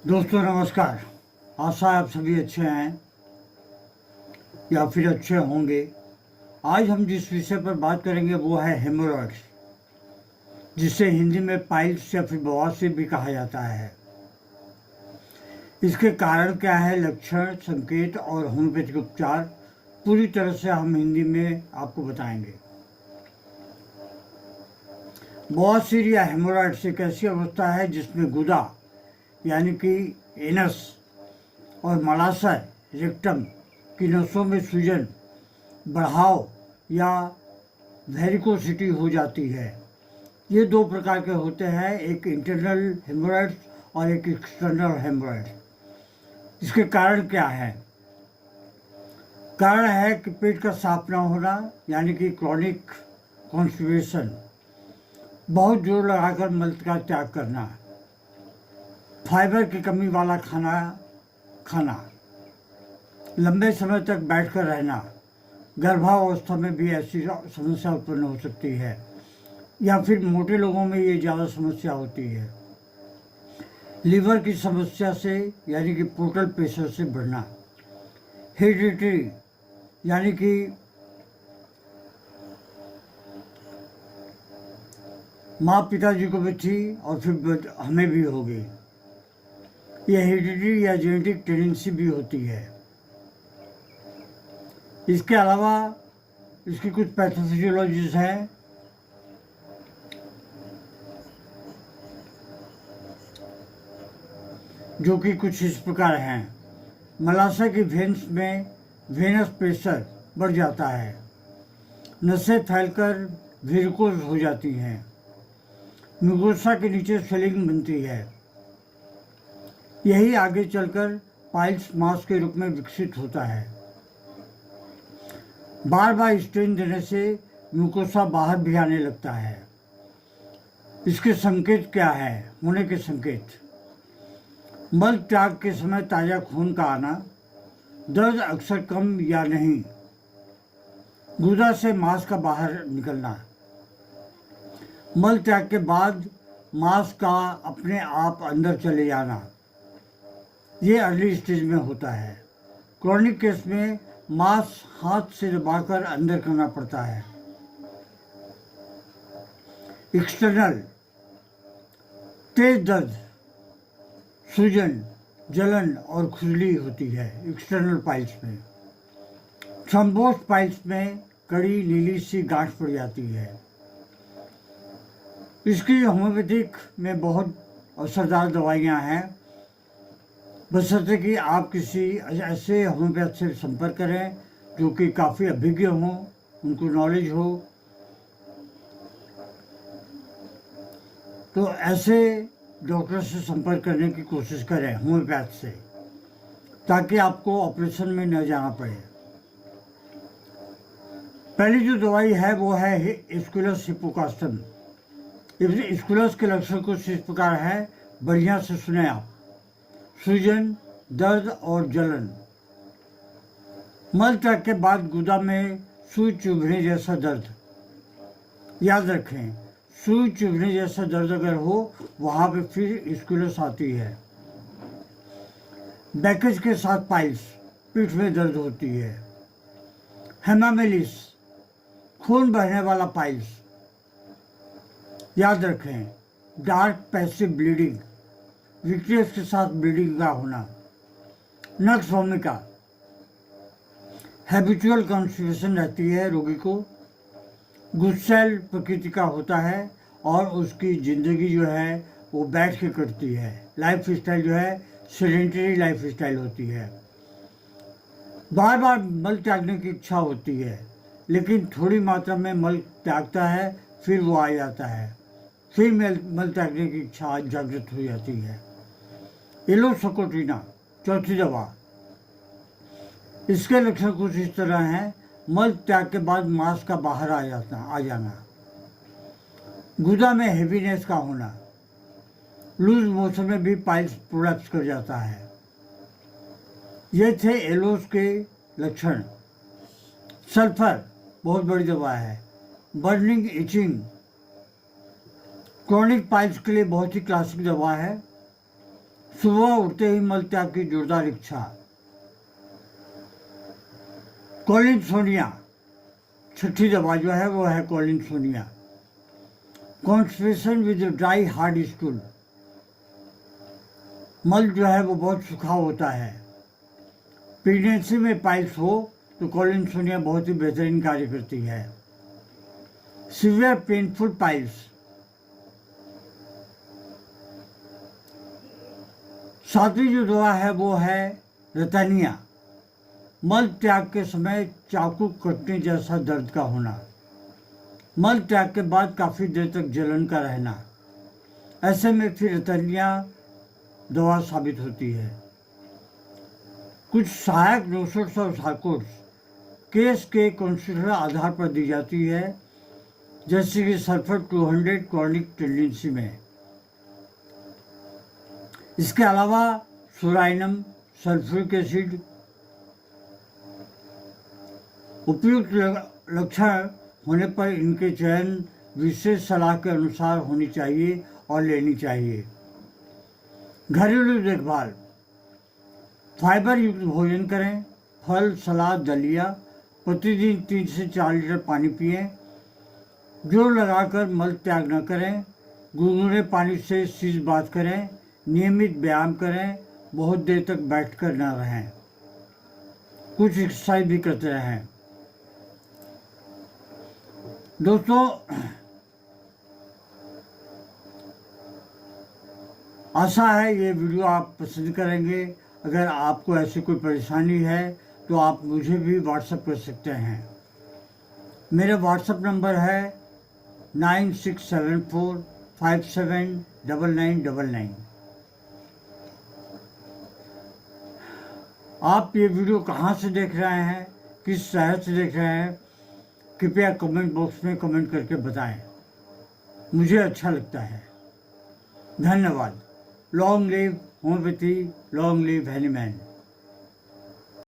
दोस्तों नमस्कार। आशा है आप सभी अच्छे हैं या फिर अच्छे होंगे। आज हम जिस विषय पर बात करेंगे वो है हेमोरॉइड्स, जिसे हिंदी में पाइल्स या फिर बवासीर भी कहा जाता है। इसके कारण क्या है, लक्षण, संकेत और होम्योपैथिक उपचार पूरी तरह से हम हिंदी में आपको बताएंगे। बवासीर या हेमोरॉइड्स एक ऐसी अवस्था है जिसमें गुदा यानी कि एनस और मलाशय रेक्टम की नसों में सूजन, बढ़ाव या वेरिकोसिटी हो जाती है। ये दो प्रकार के होते हैं, एक इंटरनल हेमोरॉइड्स और एक एक्सटर्नल हेमोरॉइड्स। इसके कारण क्या है? कारण है कि पेट का साफ ना होना यानी कि क्रॉनिक कॉन्स्टिपेशन, बहुत जोर लगाकर मल का त्याग करना, फाइबर की कमी वाला खाना, लंबे समय तक बैठकर रहना, गर्भावस्था में भी ऐसी समस्या उत्पन्न हो सकती है, या फिर मोटे लोगों में ये ज़्यादा समस्या होती है। लीवर की समस्या से यानी कि पोर्टल प्रेशर से बढ़ना, हेरिडिटरी यानी कि माँ पिताजी को भी थी और फिर हमें भी होगी, यह हेरिडिटरी या जेनेटिक टेंडेंसी भी होती है। इसके अलावा इसकी कुछ पैथोफिजियोलॉजीज हैं जो कि कुछ इस प्रकार हैं। मलाशय की वेन्स में वेनस प्रेशर बढ़ जाता है, नसें फैलकर वेरिकोज हो जाती हैं, म्यूकोसा के नीचे स्वेलिंग बनती है। यही आगे चलकर पाइल्स मास के रूप में विकसित होता है। बार बार स्टेन देने से म्यूकोसा बाहर भी आने लगता है। इसके संकेत क्या है? होने के संकेत: मल त्याग के समय ताज़ा खून का आना, दर्द अक्सर कम या नहीं, गुदा से मांस का बाहर निकलना, मल त्याग के बाद मांस का अपने आप अंदर चले जाना, ये अर्ली स्टेज में होता है। क्रॉनिक केस में मांस हाथ से दबाकर अंदर करना पड़ता है। एक्सटर्नल: तेज दर्द, सूजन, जलन और खुजली होती है एक्सटर्नल पाइल्स में। थ्रोम्बोस पाइल्स में कड़ी नीली सी गांठ पड़ जाती है। इसकी होम्योपैथिक में बहुत असरदार दवाइयाँ हैं, बशर्ते कि आप किसी ऐसे होम्योपैथ से संपर्क करें जो कि काफ़ी अभिज्ञ हों, उनको नॉलेज हो। तो ऐसे डॉक्टर से संपर्क करने की कोशिश करें होम्योपैथ से, ताकि आपको ऑपरेशन में न जाना पड़े। पहली जो दवाई है वो है स्क्विलस हिपोकास्टम। स्क्विलस के लक्षण कुछ इस प्रकार है, बढ़िया से सुने आप: सूजन, दर्द और जलन, मल त्याग के बाद गुदा में सुई चुभने जैसा दर्द। याद रखें, सुई चुभने जैसा दर्द अगर हो वहाँ पे फिर स्क्विलस आती है। बैकेज के साथ पाइल्स, पीठ में दर्द होती है। हेमामेलिस, खून बहने वाला पाइल्स। याद रखें, डार्क पैसिव ब्लीडिंग, विक्ट्रियस के साथ ब्लीडिंग का होना। नक्स वोमिका, हैबिचुअल कॉन्स्टिपेशन रहती है रोगी को, गुस्सैल प्रकृति का होता है और उसकी ज़िंदगी जो है वो बैठ के कटती है। लाइफ स्टाइल जो है सेडेंटरी लाइफ स्टाइल होती है। बार बार मल त्यागने की इच्छा होती है, लेकिन थोड़ी मात्रा में मल त्यागता है, फिर वो आ जाता है, फिर मल त्यागने की इच्छा जागृत हो जाती है। एलोसकोट्रिना, चौथी दवा। इसके लक्षण कुछ इस तरह हैं: मल त्याग के बाद मांस का बाहर आ जाना, गुदा में हेवीनेस का होना, लूज मोशन में भी पाइल्स प्रोलैप्स कर जाता है। ये थे एलोस के लक्षण। सल्फर बहुत बड़ी दवा है। बर्निंग, इचिंग, क्रॉनिक पाइल्स के लिए बहुत ही क्लासिक दवा है। सुबह उठते ही मल त्याग की जोरदार इच्छा। कॉलिन्सोनिया, छठी दवा जो है वो है Collinsonia. Constipation with dry hard stool, मल जो है वो बहुत सूखा होता है। प्रेगनेंसी में पाइल्स हो तो कॉलिन्सोनिया बहुत ही बेहतरीन कार्य करती है। सीवियर पेनफुल पाइल्स, सातवीं जो दवा है वो है रतनिया। मल त्याग के समय चाकू कटने जैसा दर्द का होना, मल त्याग के बाद काफ़ी देर तक जलन का रहना, ऐसे में फिर रतनिया दवा साबित होती है। कुछ सहायक नोट्स और साकोर्स केस के कॉन्स्टिट्यूशनल आधार पर दी जाती है, जैसे कि सल्फर 200 क्रॉनिक टेंडेंसी में। इसके अलावा सोराइनम, सल्फ्यूरिक एसिड, उपयुक्त लक्षण होने पर इनके चयन विशेष सलाह के अनुसार होनी चाहिए और लेनी चाहिए। घरेलू देखभाल, फाइबर युक्त भोजन करें, फल, सलाद, दलिया, प्रतिदिन 3 से 4 लीटर पानी पिएं, जोर लगाकर मल त्याग न करें, गुनगुने पानी से शीश बात करें, नियमित व्यायाम करें, बहुत देर तक बैठकर न रहें, कुछ एक्सरसाइज भी करते रहें। दोस्तों, आशा है ये वीडियो आप पसंद करेंगे। अगर आपको ऐसी कोई परेशानी है तो आप मुझे भी व्हाट्सएप कर सकते हैं। मेरा व्हाट्सएप नंबर है 9674579999। आप ये वीडियो कहाँ से देख रहे हैं, किस शहर से देख रहे हैं, कृपया कमेंट बॉक्स में कमेंट करके बताएं, मुझे अच्छा लगता है। धन्यवाद। Long live homeopathy, long live Hahnemann.